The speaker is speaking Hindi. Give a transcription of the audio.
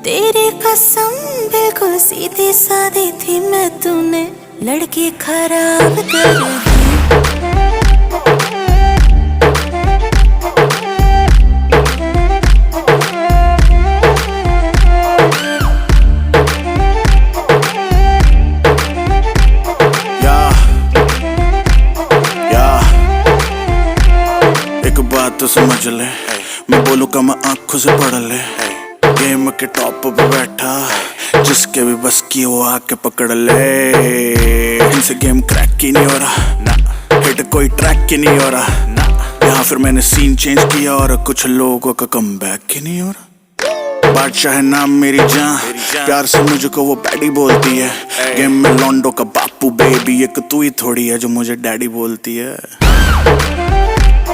तेरी कसम बिल्कुल सीधी सादी थी मैं, तूने लड़की खराब कर दी। एक बात तो समझ ले, मैं बोलूँ का मैं आंखों से पढ़ ले। गेम के टॉप पे बैठा, जिसके भी बस की वो आके पकड़ ले। इनसे गेम क्रैक ही नहीं हो रहा ना, हिट कोई ट्रैक ही नहीं हो रहा ना। यहाँ फिर मैंने सीन चेंज किया और कुछ लोगों का कमबैक ही नहीं हो रहा। बादशाह है नाम मेरी जान, प्यार से मुझको वो डैडी बोलती है। गेम में लॉन्डो का बापू बेबी, एक तू ही थोड़ी है जो मुझे डैडी बोलती है।